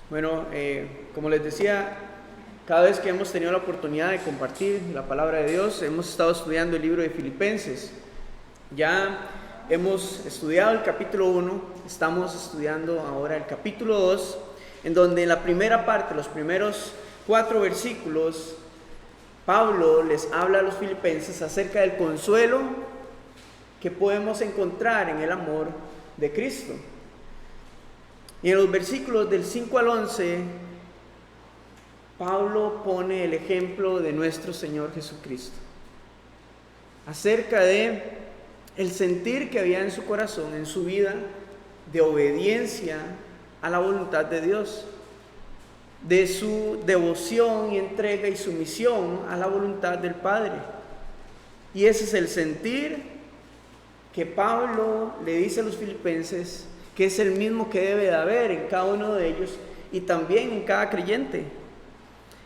Bueno, como les decía, cada vez que hemos tenido la oportunidad de compartir la palabra de Dios, hemos estado estudiando el libro de Filipenses. Ya hemos estudiado el capítulo 1, estamos estudiando ahora el capítulo 2, en donde en la primera parte, los primeros 4 versículos, Pablo les habla a los filipenses acerca del consuelo que podemos encontrar en el amor de Cristo. Y en los versículos del 5 al 11, Pablo pone el ejemplo de nuestro Señor Jesucristo, acerca de el sentir que había en su corazón, en su vida, de obediencia a la voluntad de Dios, de su devoción y entrega y sumisión a la voluntad del Padre. Y ese es el sentir que Pablo le dice a los filipenses que es el mismo que debe de haber en cada uno de ellos y también en cada creyente.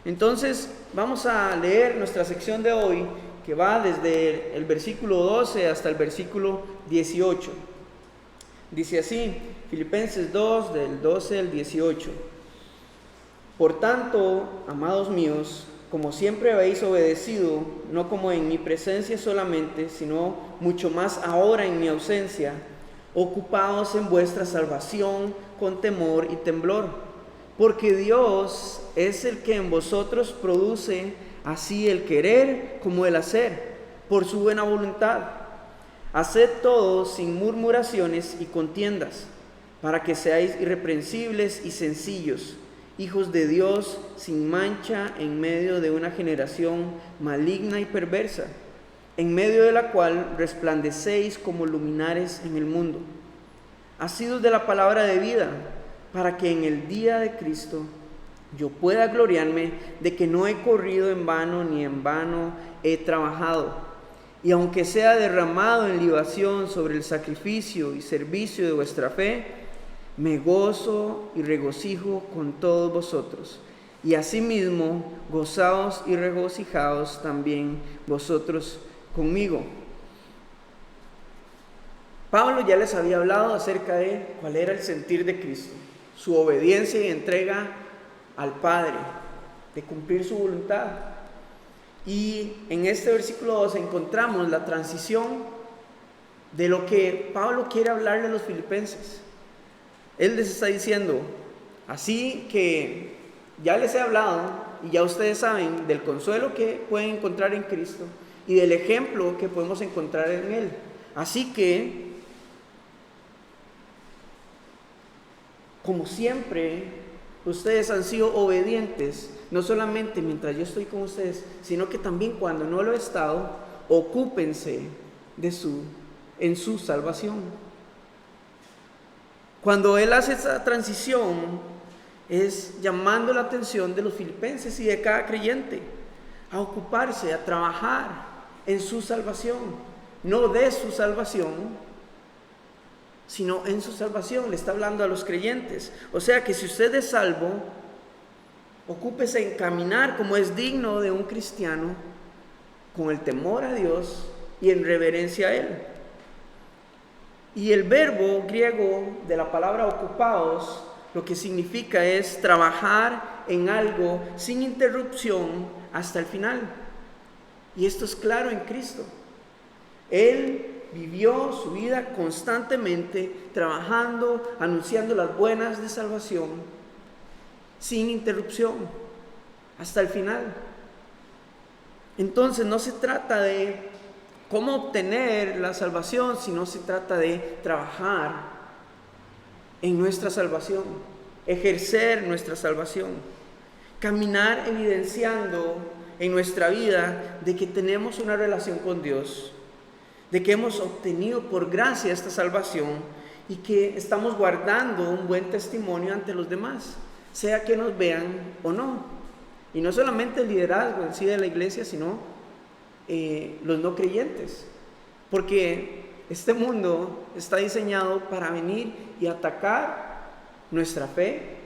Entonces vamos a leer nuestra sección de hoy, que va desde el versículo 12 hasta el versículo 18. Dice así, Filipenses 2, del 12 al 18. Por tanto, amados míos, como siempre habéis obedecido, no como en mi presencia solamente, sino mucho más ahora en mi ausencia, ocupaos en vuestra salvación con temor y temblor, porque Dios es el que en vosotros produce así el querer como el hacer, por su buena voluntad. Haced todo sin murmuraciones y contiendas, para que seáis irreprensibles y sencillos, hijos de Dios sin mancha en medio de una generación maligna y perversa, en medio de la cual resplandecéis como luminares en el mundo, asidos de la palabra de vida, para que en el día de Cristo yo pueda gloriarme de que no he corrido en vano ni en vano he trabajado. Y aunque sea derramado en libación sobre el sacrificio y servicio de vuestra fe, me gozo y regocijo con todos vosotros. Y asimismo, gozaos y regocijaos también vosotros conmigo. Pablo ya les había hablado acerca de cuál era el sentir de Cristo, su obediencia y entrega al Padre, de cumplir su voluntad. Y en este versículo 2 encontramos la transición de lo que Pablo quiere hablarle a los filipenses. Él les está diciendo, así que ya les he hablado y ya ustedes saben del consuelo que pueden encontrar en Cristo y del ejemplo que podemos encontrar en Él. Así que, como siempre, ustedes han sido obedientes, no solamente mientras yo estoy con ustedes, sino que también cuando no lo he estado, ocúpense en su salvación. Cuando él hace esa transición, es llamando la atención de los filipenses y de cada creyente a ocuparse, a trabajar en su salvación, no de su salvación, sino en su salvación. Le está hablando a los creyentes. O sea que si usted es salvo, ocúpese en caminar como es digno de un cristiano, con el temor a Dios y en reverencia a Él. Y el verbo griego de la palabra ocupaos, lo que significa es trabajar en algo sin interrupción hasta el final. Y esto es claro en Cristo. Él vivió su vida constantemente trabajando, anunciando las buenas de salvación, sin interrupción, hasta el final. Entonces no se trata de cómo obtener la salvación, sino se trata de trabajar en nuestra salvación, ejercer nuestra salvación, caminar evidenciando en nuestra vida de que tenemos una relación con Dios, de que hemos obtenido por gracia esta salvación y que estamos guardando un buen testimonio ante los demás, sea que nos vean o no. Y no solamente el liderazgo en sí de la iglesia, sino los no creyentes, porque este mundo está diseñado para venir y atacar nuestra fe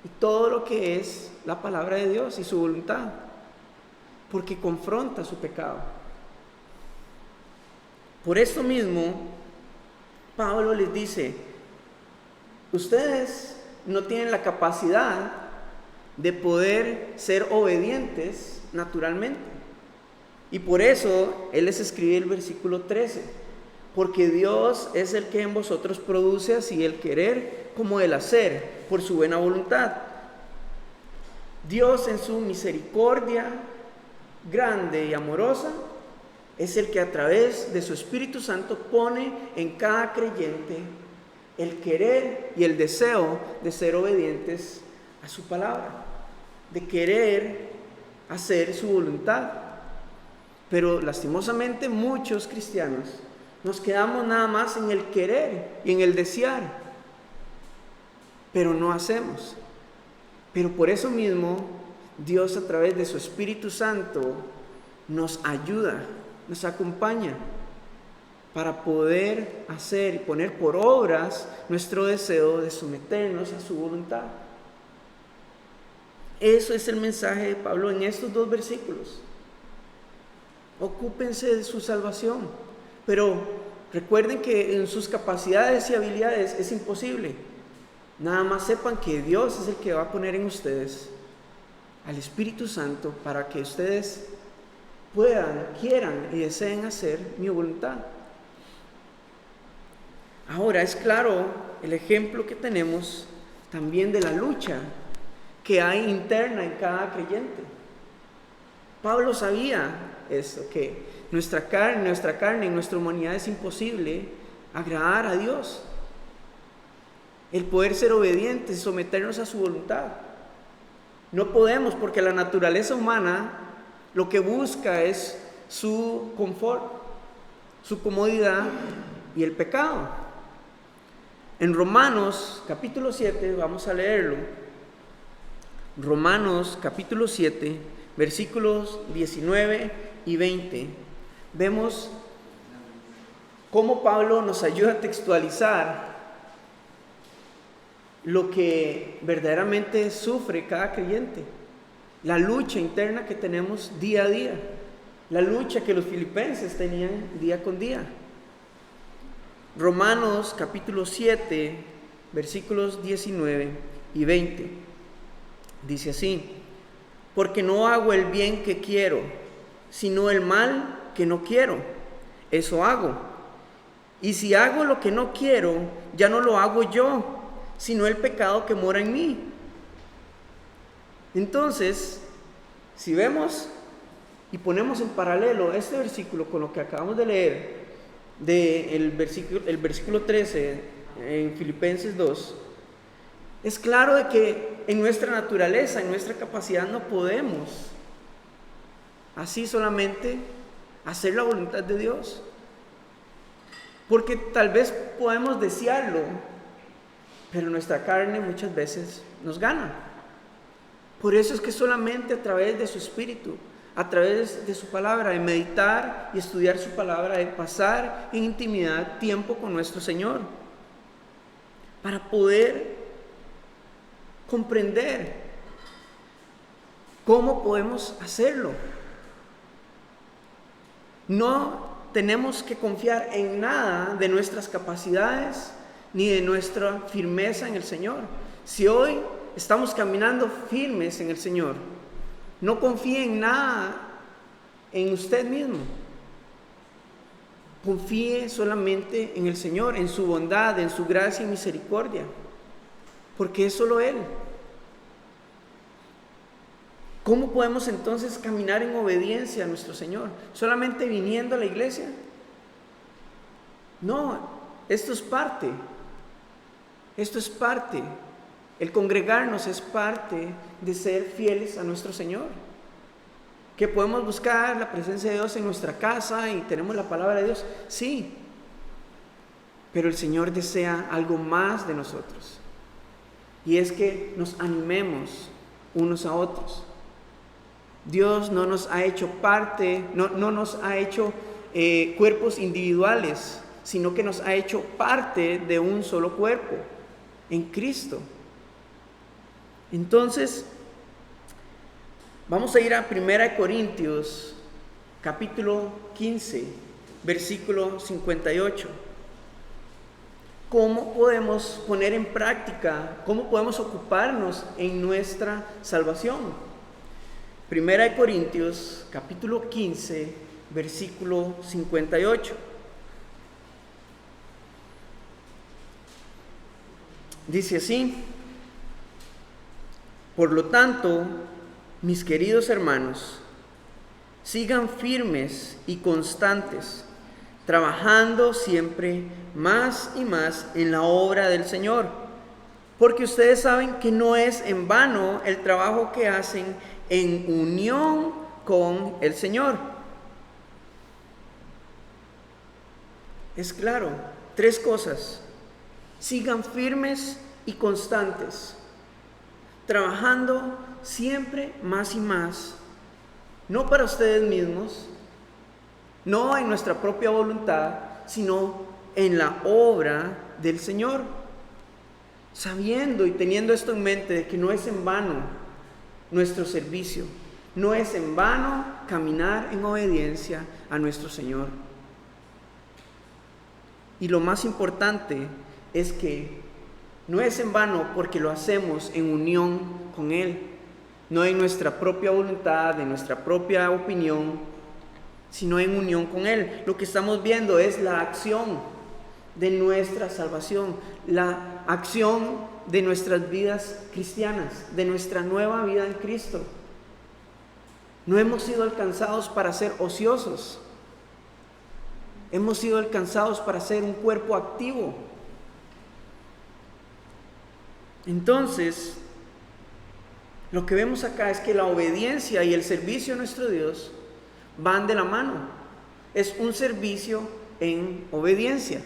y todo lo que es la palabra de Dios y su voluntad, porque confronta su pecado. Por esto mismo, Pablo les dice, ustedes no tienen la capacidad de poder ser obedientes naturalmente. Y por eso Él les escribe el versículo 13, porque Dios es el que en vosotros produce así el querer como el hacer, por su buena voluntad. Dios, en su misericordia grande y amorosa, es el que a través de su Espíritu Santo pone en cada creyente el querer y el deseo de ser obedientes a su palabra, de querer hacer su voluntad. Pero lastimosamente muchos cristianos nos quedamos nada más en el querer y en el desear, pero no hacemos. Pero por eso mismo Dios, a través de su Espíritu Santo, nos ayuda, nos acompaña para poder hacer y poner por obras nuestro deseo de someternos a su voluntad. Eso es el mensaje de Pablo en estos 2 versículos. Ocúpense de su salvación, pero recuerden que en sus capacidades y habilidades es imposible. Nada más sepan que Dios es el que va a poner en ustedes al Espíritu Santo para que ustedes puedan, quieran y deseen hacer mi voluntad. Ahora es claro el ejemplo que tenemos también de la lucha que hay interna en cada creyente. Pablo sabía esto, que nuestra carne, en nuestra humanidad es imposible agradar a Dios. El poder ser obedientes y someternos a su voluntad. No podemos, porque la naturaleza humana lo que busca es su confort, su comodidad y el pecado. En Romanos capítulo 7, vamos a leerlo. Romanos capítulo 7, versículos 19 y 20. Vemos cómo Pablo nos ayuda a textualizar lo que verdaderamente sufre cada creyente, la lucha interna que tenemos día a día, la lucha que los filipenses tenían día con día. Romanos capítulo 7, versículos 19 y 20, dice así: porque no hago el bien que quiero, sino el mal que no quiero, eso hago. Y si hago lo que no quiero, ya no lo hago yo, sino el pecado que mora en mí. Entonces, si vemos y ponemos en paralelo este versículo con lo que acabamos de leer, el versículo 13 en Filipenses 2, es claro de que en nuestra naturaleza, en nuestra capacidad, no podemos así solamente hacer la voluntad de Dios, porque tal vez podemos desearlo, pero nuestra carne muchas veces nos gana. Por eso es que solamente a través de su Espíritu, a través de su palabra, de meditar y estudiar su palabra, de pasar en intimidad tiempo con nuestro Señor, para poder comprender cómo podemos hacerlo. No tenemos que confiar en nada de nuestras capacidades ni de nuestra firmeza en el Señor. Si hoy estamos caminando firmes en el Señor, no confíe en nada en usted mismo. Confíe solamente en el Señor, en su bondad, en su gracia y misericordia, porque es solo Él. ¿Cómo podemos entonces caminar en obediencia a nuestro Señor? ¿Solamente viniendo a la iglesia? No, esto es parte. Esto es parte. El congregarnos es parte de ser fieles a nuestro Señor. Que podemos buscar la presencia de Dios en nuestra casa y tenemos la palabra de Dios. Sí, pero el Señor desea algo más de nosotros. Y es que nos animemos unos a otros. Dios no nos ha hecho parte, no nos ha hecho cuerpos individuales, sino que nos ha hecho parte de un solo cuerpo, en Cristo. Entonces, vamos a ir a 1 Corintios, capítulo 15, versículo 58. ¿cómo podemos poner en práctica, cómo podemos ocuparnos en nuestra salvación? Primera de Corintios, capítulo 15, versículo 58. Dice así: por lo tanto, mis queridos hermanos, sigan firmes y constantes, trabajando siempre más y más en la obra del Señor, porque ustedes saben que no es en vano el trabajo que hacen en unión con el Señor. Es claro, 3 cosas: sigan firmes y constantes, trabajando siempre más y más, no para ustedes mismos, no en nuestra propia voluntad, sino en la obra del Señor, sabiendo y teniendo esto en mente de que no es en vano nuestro servicio, no es en vano caminar en obediencia a nuestro Señor. Y lo más importante es que no es en vano porque lo hacemos en unión con Él, no en nuestra propia voluntad, en nuestra propia opinión, sino en unión con Él. Lo que estamos viendo es la acción de nuestra salvación, la acción de nuestras vidas cristianas, de nuestra nueva vida en Cristo. No hemos sido alcanzados para ser ociosos, hemos sido alcanzados para ser un cuerpo activo. Entonces, lo que vemos acá es que la obediencia y el servicio a nuestro Dios van de la mano. Es un servicio en obediencia.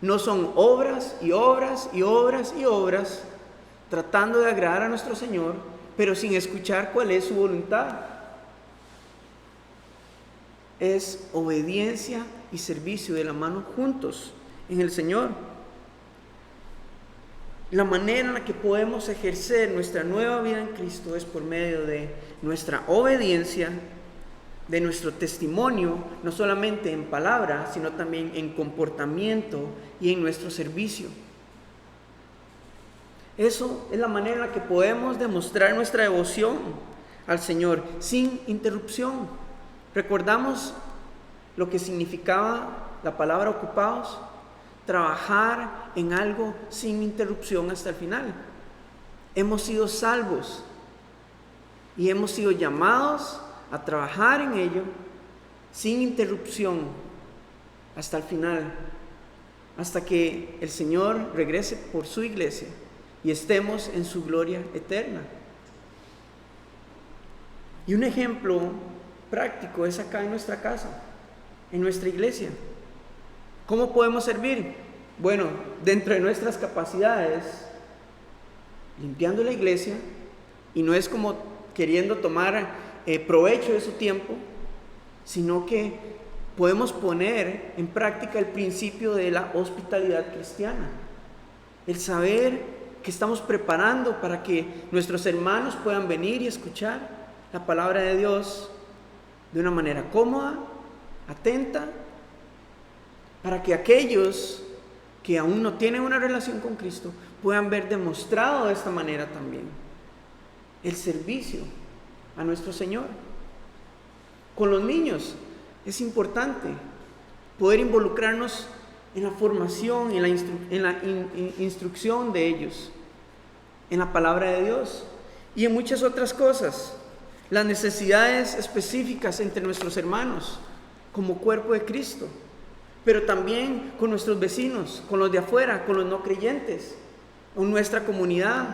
No son obras y obras y obras y obras tratando de agradar a nuestro Señor, pero sin escuchar cuál es su voluntad. Es obediencia y servicio de la mano juntos en el Señor. La manera en la que podemos ejercer nuestra nueva vida en Cristo es por medio de nuestra obediencia, de nuestro testimonio, no solamente en palabra, sino también en comportamiento y en nuestro servicio. Eso es la manera en la que podemos demostrar nuestra devoción al Señor sin interrupción. ¿Recordamos lo que significaba la palabra ocupados? Trabajar en algo sin interrupción hasta el final. Hemos sido salvos y hemos sido llamados a trabajar en ello sin interrupción hasta el final, hasta que el Señor regrese por su iglesia y estemos en su gloria eterna. Y un ejemplo práctico es acá en nuestra casa, en nuestra iglesia. ¿Cómo podemos servir? Bueno, dentro de nuestras capacidades, limpiando la iglesia, y no es como queriendo tomar provecho de su tiempo, sino que podemos poner en práctica el principio de la hospitalidad cristiana. El saber que estamos preparando para que nuestros hermanos puedan venir y escuchar la palabra de Dios de una manera cómoda, atenta, para que aquellos que aún no tienen una relación con Cristo puedan ver demostrado de esta manera también el servicio a nuestro Señor. Con los niños es importante poder involucrarnos en la formación, en la instrucción de ellos, en la palabra de Dios y en muchas otras cosas. Las necesidades específicas entre nuestros hermanos como cuerpo de Cristo, pero también con nuestros vecinos, con los de afuera, con los no creyentes, con nuestra comunidad.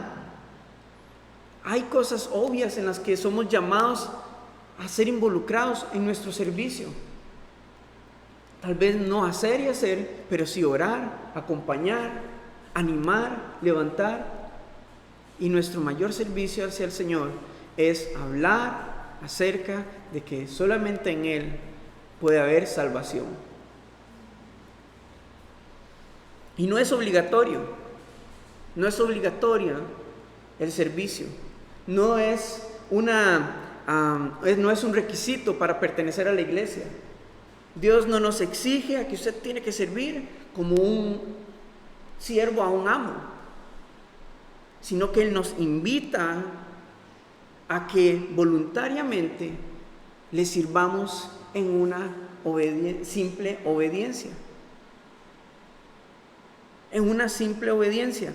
Hay cosas obvias en las que somos llamados a ser involucrados en nuestro servicio. Tal vez no hacer y hacer, pero sí orar, acompañar, animar, levantar. Y nuestro mayor servicio hacia el Señor es hablar acerca de que solamente en Él puede haber salvación. Y no es obligatorio el servicio, no es un requisito para pertenecer a la iglesia. Dios no nos exige a que usted tiene que servir como un siervo a un amo, sino que Él nos invita a que voluntariamente le sirvamos en una simple obediencia. En una simple obediencia.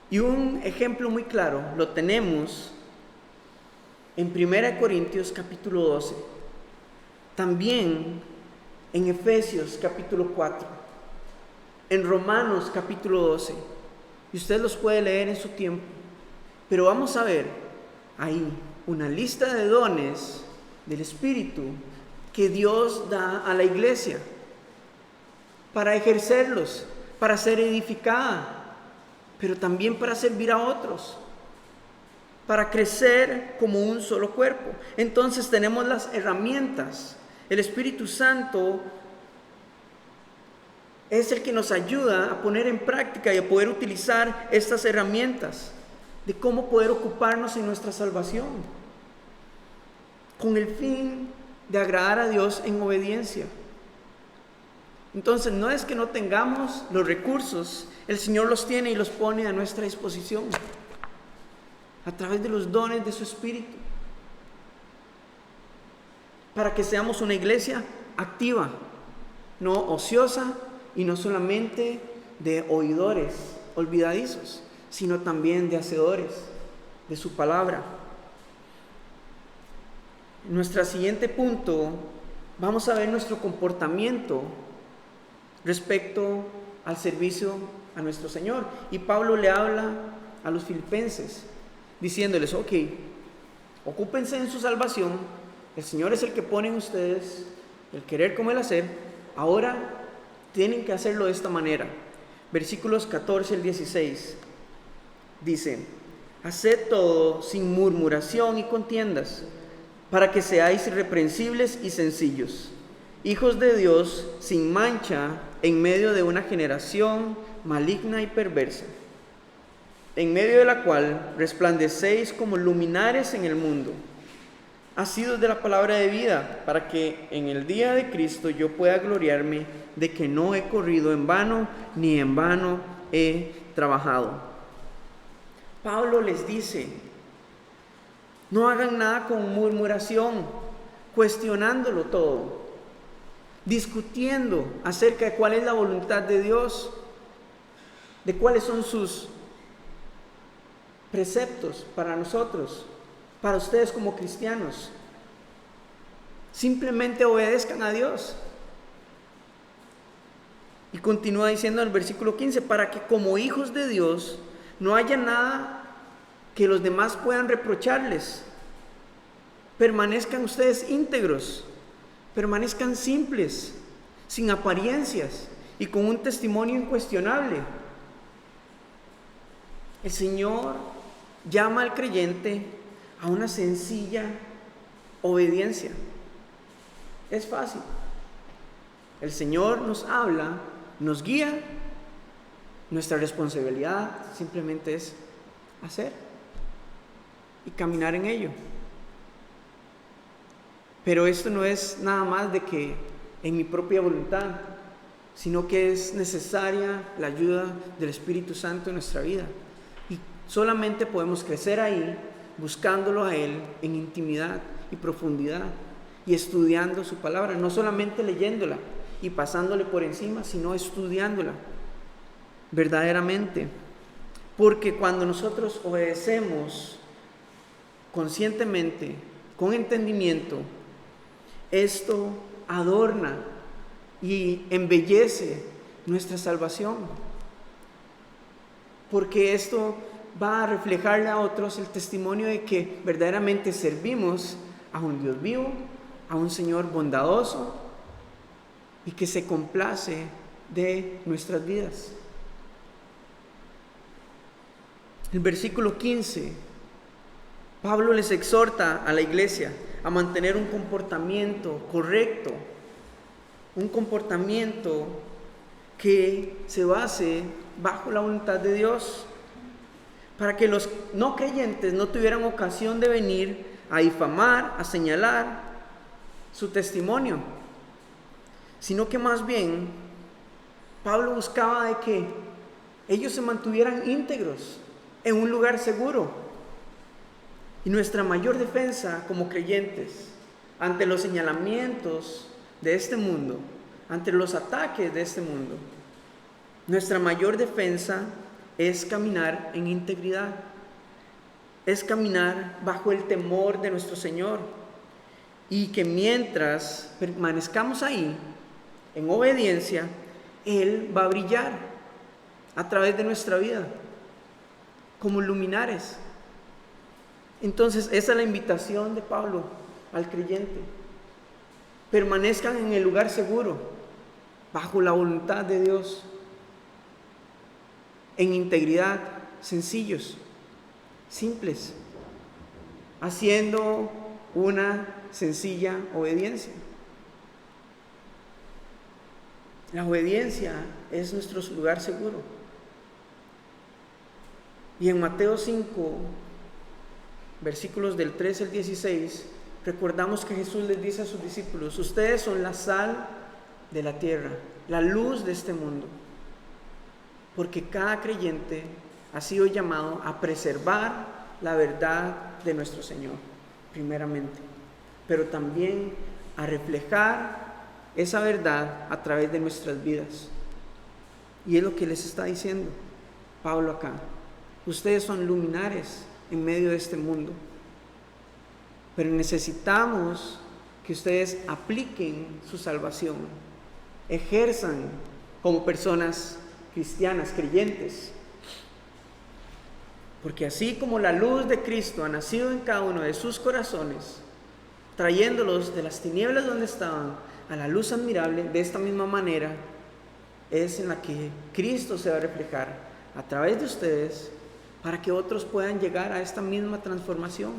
Y un ejemplo muy claro lo tenemos en 1 Corintios capítulo 12, también en Efesios capítulo 4, en Romanos capítulo 12, y usted los puede leer en su tiempo, pero vamos a ver ahí una lista de dones del Espíritu que Dios da a la iglesia para ejercerlos, para ser edificada, pero también para servir a otros, para crecer como un solo cuerpo. Entonces tenemos las herramientas. El Espíritu Santo es el que nos ayuda a poner en práctica y a poder utilizar estas herramientas de cómo poder ocuparnos en nuestra salvación, con el fin de agradar a Dios en obediencia. Entonces no es que no tengamos los recursos, el Señor los tiene y los pone a nuestra disposición a través de los dones de su Espíritu, para que seamos una iglesia activa, no ociosa y no solamente de oidores olvidadizos, sino también de hacedores de su palabra. En nuestro siguiente punto vamos a ver nuestro comportamiento respecto al servicio a nuestro Señor. Y Pablo le habla a los filipenses diciéndoles: ok, ocúpense en su salvación, el Señor es el que pone en ustedes el querer como el hacer, ahora tienen que hacerlo de esta manera. Versículos 14 al 16 dice: haced todo sin murmuración y contiendas, para que seáis irreprensibles y sencillos, hijos de Dios sin mancha en medio de una generación maligna y perversa, en medio de la cual resplandecéis como luminares en el mundo, asidos de la palabra de vida, para que en el día de Cristo yo pueda gloriarme de que no he corrido en vano, ni en vano he trabajado. Pablo les dice: no hagan nada con murmuración, cuestionándolo todo, discutiendo acerca de cuál es la voluntad de Dios, de cuáles son sus preceptos para nosotros, para ustedes como cristianos. Simplemente obedezcan a Dios. Y continúa diciendo en el versículo 15: para que como hijos de Dios no haya nada que los demás puedan reprocharles. Permanezcan ustedes íntegros, permanezcan simples, sin apariencias y con un testimonio incuestionable. El Señor llama al creyente a una sencilla obediencia. Es fácil. El Señor nos habla, nos guía. Nuestra responsabilidad simplemente es hacer y caminar en ello. Pero esto no es nada más de que en mi propia voluntad, sino que es necesaria la ayuda del Espíritu Santo en nuestra vida. Y solamente podemos crecer ahí, buscándolo a Él en intimidad y profundidad, y estudiando su palabra, no solamente leyéndola y pasándole por encima, sino estudiándola verdaderamente. Porque cuando nosotros obedecemos conscientemente, con entendimiento, esto adorna y embellece nuestra salvación, porque esto va a reflejarle a otros el testimonio de que verdaderamente servimos a un Dios vivo, a un Señor bondadoso y que se complace de nuestras vidas. El versículo 15, Pablo les exhorta a la iglesia a mantener un comportamiento correcto, un comportamiento que se base bajo la voluntad de Dios, para que los no creyentes no tuvieran ocasión de venir a difamar, a señalar su testimonio, sino que más bien Pablo buscaba de que ellos se mantuvieran íntegros en un lugar seguro. Y nuestra mayor defensa como creyentes ante los señalamientos de este mundo, ante los ataques de este mundo, nuestra mayor defensa es caminar en integridad, es caminar bajo el temor de nuestro Señor, y que mientras permanezcamos ahí en obediencia, Él va a brillar a través de nuestra vida como luminares. Entonces esa es la invitación de Pablo al creyente: permanezcan en el lugar seguro, bajo la voluntad de Dios, en integridad, sencillos, simples, haciendo una sencilla obediencia. La obediencia es nuestro lugar seguro. Y en Mateo 5, versículos del 13 al 16, recordamos que Jesús les dice a sus discípulos: ustedes son la sal de la tierra, la luz de este mundo. Porque cada creyente ha sido llamado a preservar la verdad de nuestro Señor, primeramente, pero también a reflejar esa verdad a través de nuestras vidas. Y es lo que les está diciendo Pablo acá: ustedes son luminares en medio de este mundo, pero necesitamos que ustedes apliquen su salvación, ejerzan como personas cristianas, creyentes, porque así como la luz de Cristo ha nacido en cada uno de sus corazones, trayéndolos de las tinieblas donde estaban a la luz admirable, de esta misma manera es en la que Cristo se va a reflejar a través de ustedes, para que otros puedan llegar a esta misma transformación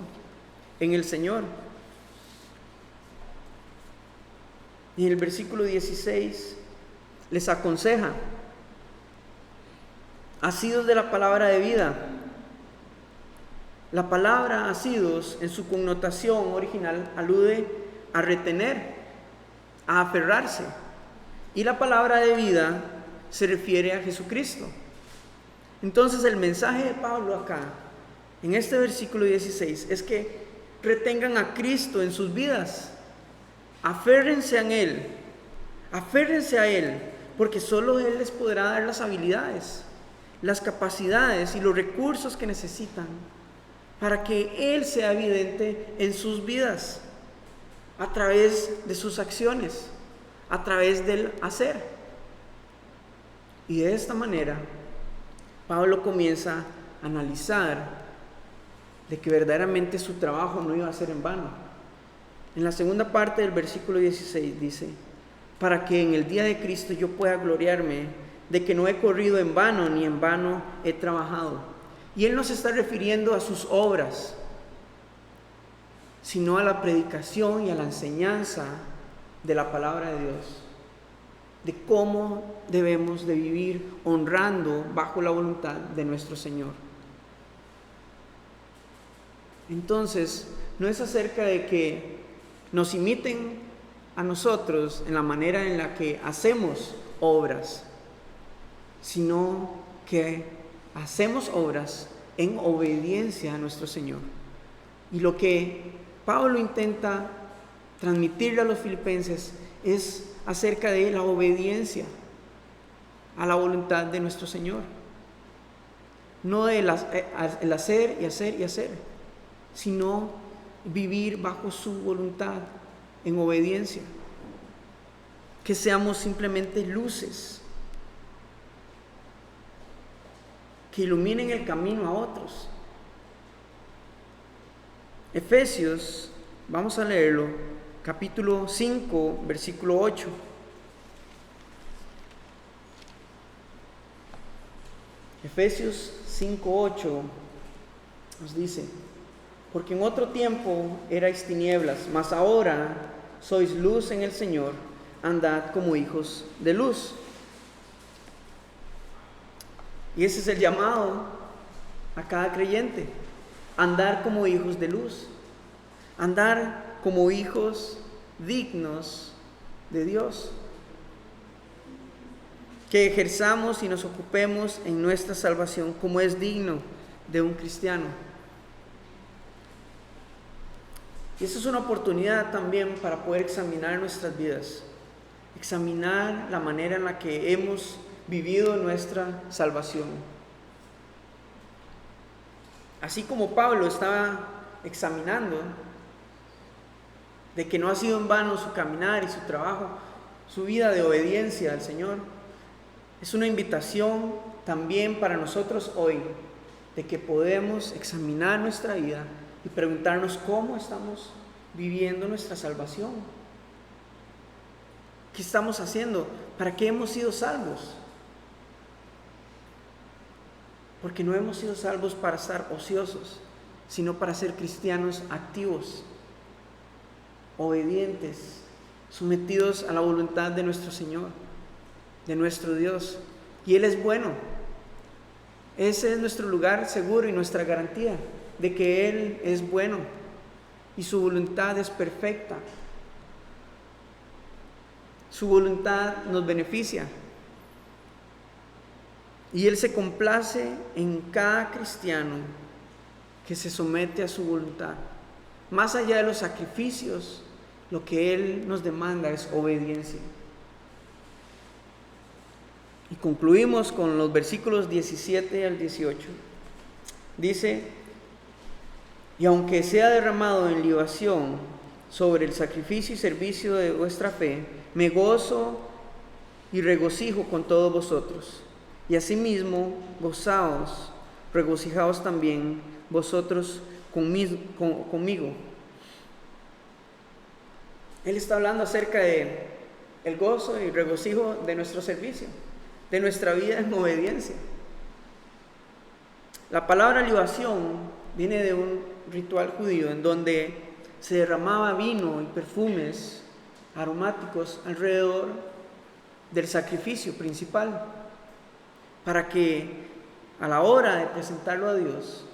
en el Señor. Y en el versículo 16 les aconseja: asidos de la palabra de vida. La palabra asidos en su connotación original alude a retener, a aferrarse, y la palabra de vida se refiere a Jesucristo. Entonces el mensaje de Pablo acá, en este versículo 16, es que retengan a Cristo en sus vidas, aférrense a Él, porque solo Él les podrá dar las habilidades, las capacidades y los recursos que necesitan para que Él sea evidente en sus vidas, a través de sus acciones, a través del hacer. Y de esta manera Pablo comienza a analizar de que verdaderamente su trabajo no iba a ser en vano. En la segunda parte del versículo 16 dice: para que en el día de Cristo yo pueda gloriarme de que no he corrido en vano, ni en vano he trabajado. Y él no se está refiriendo a sus obras, sino a la predicación y a la enseñanza de la palabra de Dios, de cómo debemos de vivir honrando bajo la voluntad de nuestro Señor. Entonces, no es acerca de que nos imiten a nosotros en la manera en la que hacemos obras, sino que hacemos obras en obediencia a nuestro Señor. Y lo que Pablo intenta transmitirle a los filipenses es acerca de la obediencia a la voluntad de nuestro Señor. No el hacer y hacer y hacer, sino vivir bajo su voluntad en obediencia. Que seamos simplemente luces que iluminen el camino a otros. Efesios, vamos a leerlo, capítulo 5, versículo 8. Efesios 5:8 nos dice: porque en otro tiempo erais tinieblas, mas ahora sois luz en el Señor, andad como hijos de luz. Y ese es el llamado a cada creyente: andar como hijos de luz, andar como hijos dignos de Dios. que ejerzamos y nos ocupemos en nuestra salvación como es digno de un cristiano. Y esa es una oportunidad también para poder examinar nuestras vidas, examinar la manera en la que hemos vivido nuestra salvación. Así como Pablo estaba examinando de que no ha sido en vano su caminar y su trabajo, su vida de obediencia al Señor, es una invitación también para nosotros hoy de que podemos examinar nuestra vida y preguntarnos cómo estamos viviendo nuestra salvación. ¿Qué estamos haciendo? ¿Para qué hemos sido salvos? Porque no hemos sido salvos para estar ociosos, sino para ser cristianos activos, obedientes, sometidos a la voluntad de nuestro Señor, de nuestro Dios. Y Él es bueno. Ese es nuestro lugar seguro y nuestra garantía de que Él es bueno y su voluntad es perfecta. Su voluntad nos beneficia. Y Él se complace en cada cristiano que se somete a su voluntad. Más allá de los sacrificios, lo que Él nos demanda es obediencia. Y concluimos con los versículos 17 al 18. Dice: y aunque sea derramado en libación sobre el sacrificio y servicio de vuestra fe, me gozo y regocijo con todos vosotros. Y asimismo, gozaos, regocijaos también vosotros conmigo. Él está hablando acerca de el gozo y regocijo de nuestro servicio, de nuestra vida en obediencia. La palabra libación viene de un ritual judío en donde se derramaba vino y perfumes aromáticos alrededor del sacrificio principal, para que a la hora de presentarlo a Dios,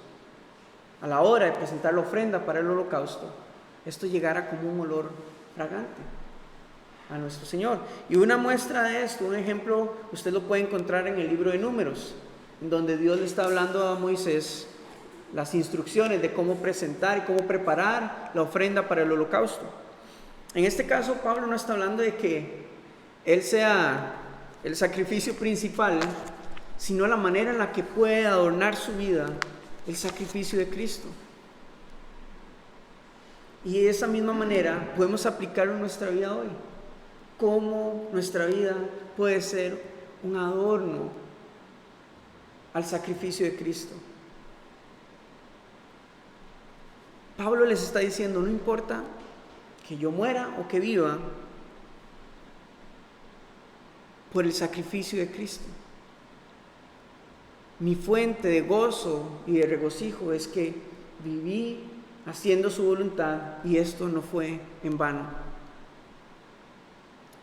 a la hora de presentar la ofrenda para el holocausto, esto llegara como un olor fragante a nuestro Señor. Y una muestra de esto, un ejemplo, usted lo puede encontrar en el libro de Números, en donde Dios le está hablando a Moisés las instrucciones de cómo presentar y cómo preparar la ofrenda para el holocausto. En este caso, Pablo no está hablando de que Él sea el sacrificio principal, sino la manera en la que puede adornar su vida el sacrificio de Cristo. Y de esa misma manera podemos aplicarlo en nuestra vida hoy. Cómo nuestra vida puede ser un adorno al sacrificio de Cristo. Pablo les está diciendo: no importa que yo muera o que viva, por el sacrificio de Cristo. Mi fuente de gozo y de regocijo es que viví haciendo su voluntad y esto no fue en vano.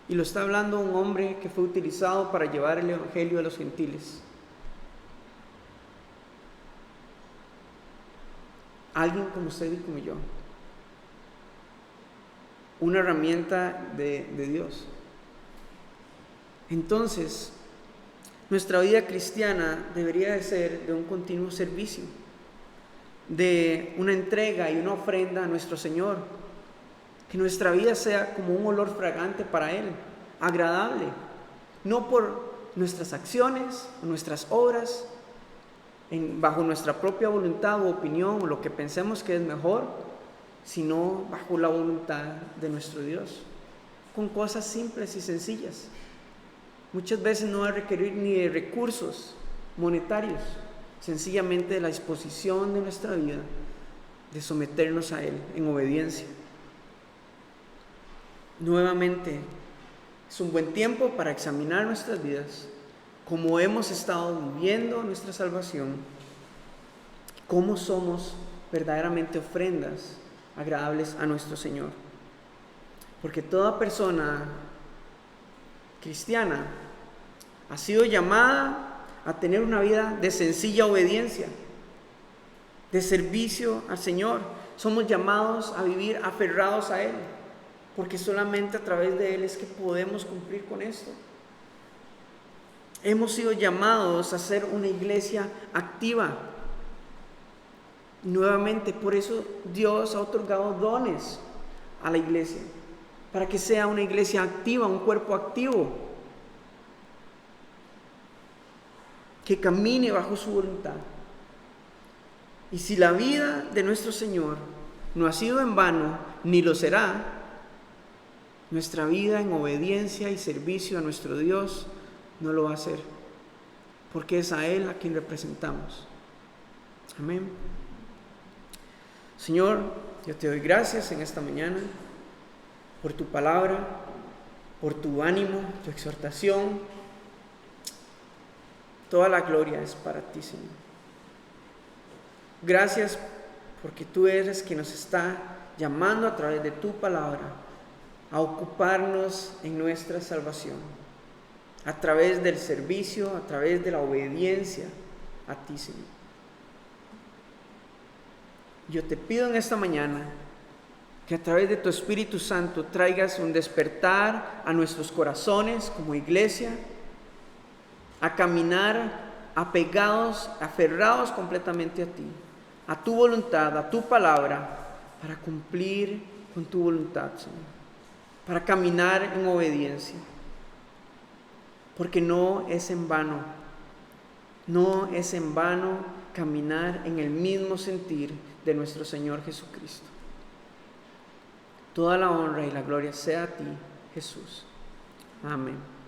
Y lo está hablando un hombre que fue utilizado para llevar el evangelio a los gentiles. Alguien como usted y como yo. Una herramienta de Dios. Entonces, nuestra vida cristiana debería de ser de un continuo servicio, de una entrega y una ofrenda a nuestro Señor. Que nuestra vida sea como un olor fragante para Él, agradable, no por nuestras acciones, nuestras obras, bajo nuestra propia voluntad u opinión o lo que pensemos que es mejor, sino bajo la voluntad de nuestro Dios, con cosas simples y sencillas. Muchas veces no va a requerir ni de recursos monetarios, sencillamente de la disposición de nuestra vida, de someternos a Él en obediencia. Nuevamente, es un buen tiempo para examinar nuestras vidas, cómo hemos estado viviendo nuestra salvación, cómo somos verdaderamente ofrendas agradables a nuestro Señor. Porque toda persona cristiana ha sido llamada a tener una vida de sencilla obediencia, de servicio al Señor. Somos llamados a vivir aferrados a Él, porque solamente a través de Él es que podemos cumplir con esto. Hemos sido llamados a ser una iglesia activa. Nuevamente, por eso Dios ha otorgado dones a la iglesia, para que sea una iglesia activa, un cuerpo activo, que camine bajo su voluntad. Y si la vida de nuestro Señor no ha sido en vano, ni lo será, nuestra vida en obediencia y servicio a nuestro Dios no lo va a hacer, porque es a Él a quien representamos. Amén. Señor, yo te doy gracias en esta mañana por tu palabra, por tu ánimo, tu exhortación. Toda la gloria es para ti, Señor. Gracias porque tú eres quien nos está llamando a través de tu palabra a ocuparnos en nuestra salvación, a través del servicio, a través de la obediencia a ti, Señor. Yo te pido en esta mañana que a través de tu Espíritu Santo traigas un despertar a nuestros corazones como iglesia, a caminar apegados, aferrados completamente a ti, a tu voluntad, a tu palabra, para cumplir con tu voluntad, Señor, para caminar en obediencia, porque no es en vano caminar en el mismo sentir de nuestro Señor Jesucristo. Toda la honra y la gloria sea a ti, Jesús. Amén.